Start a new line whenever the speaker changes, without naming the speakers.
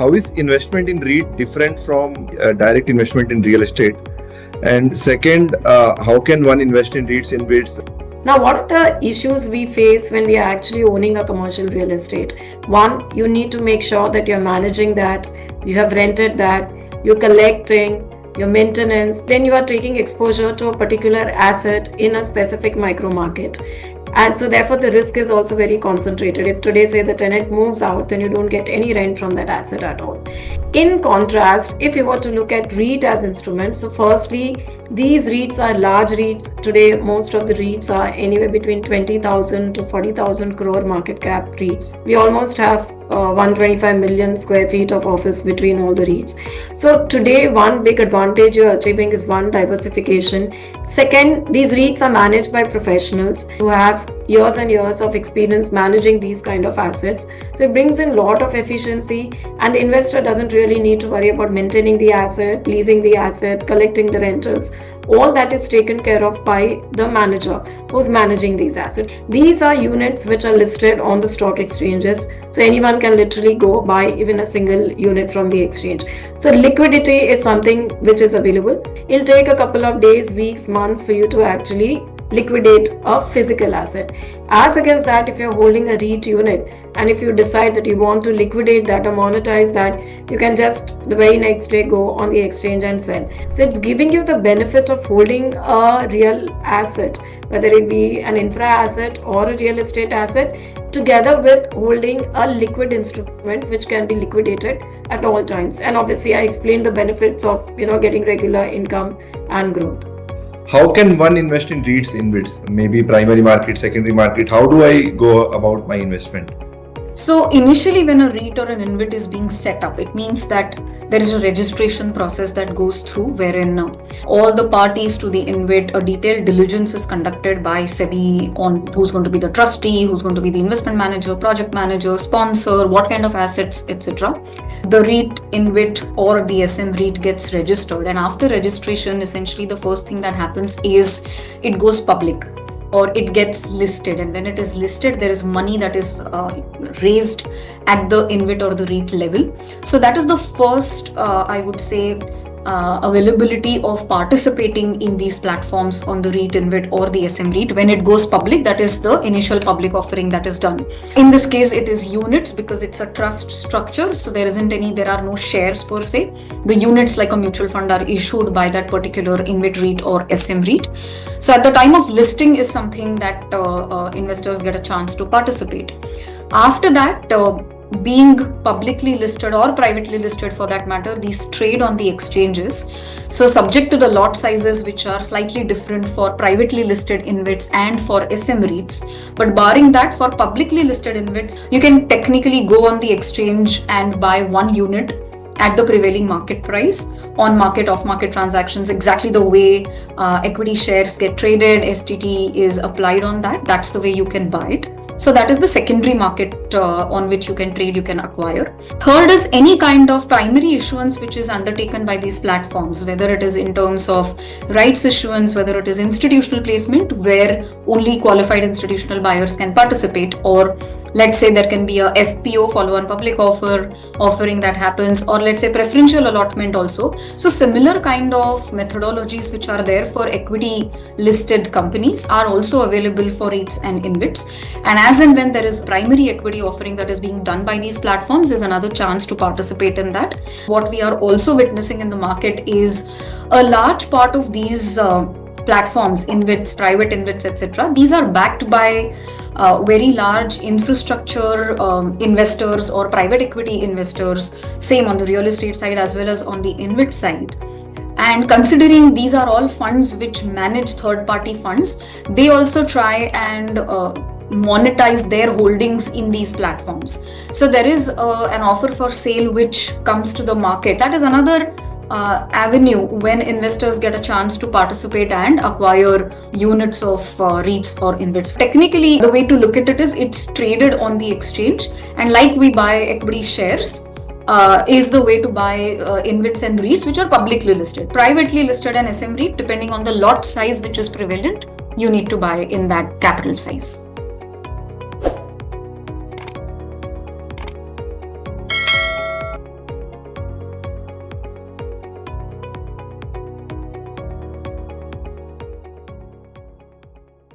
how is investment in REIT different from direct investment in real estate? And second, how can one invest in REITs in which?
Now, what are the issues we face when we are actually owning a commercial real estate? One, you need to make sure that you're managing that, you have rented that, you're collecting, your maintenance, then you are taking exposure to a particular asset in a specific micro market. And so therefore the risk is also very concentrated. If today say the tenant moves out, then you don't get any rent from that asset at all. In contrast, if you were to look at REIT as instruments, so firstly, these REITs are large REITs. Today, most of the REITs are anywhere between 20,000 to 40,000 crore market cap REITs. We almost have 125 million square feet of office between all the REITs. So today, one big advantage you're achieving is one, diversification. Second, these REITs are managed by professionals who have years and years of experience managing these kind of assets. So it brings in a lot of efficiency, and the investor doesn't really need to worry about maintaining the asset, leasing the asset, collecting the rentals. All that is taken care of by the manager who's managing these assets. These are units which are listed on the stock exchanges. So anyone can literally go buy even a single unit from the exchange. So liquidity is something which is available. It'll take a couple of days, weeks, months for you to actually liquidate a physical asset. As against that, if you're holding a REIT unit and if you decide that you want to liquidate that or monetize that, you can just the very next day go on the exchange and sell. So it's giving you the benefit of holding a real asset, whether it be an infra asset or a real estate asset, together with holding a liquid instrument which can be liquidated at all times. And obviously I explained the benefits of getting regular income and growth.
How can one invest in REITs in which? Maybe primary market, secondary market. How do I go about my investment?
So initially when a REIT or an InvIT is being set up, it means that there is a registration process that goes through wherein all the parties to the InvIT, a detailed diligence is conducted by SEBI on who's going to be the trustee, who's going to be the investment manager, project manager, sponsor, what kind of assets, etc. The REIT, InvIT or the SM REIT gets registered, and after registration, essentially the first thing that happens is it goes public, or it gets listed, and when it is listed there is money that is raised at the InvIT or the REIT level. So that is the first I would say availability of participating in these platforms on the REIT, InvIT or the SM REIT. When it goes public, that is the initial public offering that is done. In this case it is units because it's a trust structure, so there are no shares per se. The units, like a mutual fund, are issued by that particular InvIT REIT or SM REIT. So at the time of listing is something that investors get a chance to participate. After that, being publicly listed or privately listed for that matter, these trade on the exchanges. So subject to the lot sizes which are slightly different for privately listed InvITs and for SM REITs. But barring that, for publicly listed InvITs, you can technically go on the exchange and buy one unit at the prevailing market price on market, off market transactions, exactly the way equity shares get traded, STT is applied on that. That's the way you can buy it. So that is the secondary market on which you can trade, you can acquire. Third is any kind of primary issuance which is undertaken by these platforms, whether it is in terms of rights issuance, whether it is institutional placement where only qualified institutional buyers can participate, or let's say there can be a FPO, follow-on public offering that happens, or let's say preferential allotment also. So similar kind of methodologies which are there for equity listed companies are also available for REITs and InvITs. And as and when there is primary equity offering that is being done by these platforms, is another chance to participate in that. What we are also witnessing in the market is a large part of these platforms, InvITs, private InvITs, etc. These are backed by very large infrastructure investors or private equity investors, same on the real estate side as well as on the InvIT side. And considering these are all funds which manage third-party funds, they also try and monetize their holdings in these platforms. So there is an offer for sale which comes to the market. That is another avenue when investors get a chance to participate and acquire units of REITs or InvITs. Technically, the way to look at it is it's traded on the exchange, and like we buy equity shares, is the way to buy InvITs and REITs which are publicly listed. Privately listed and SM REIT, depending on the lot size which is prevalent, you need to buy in that capital size.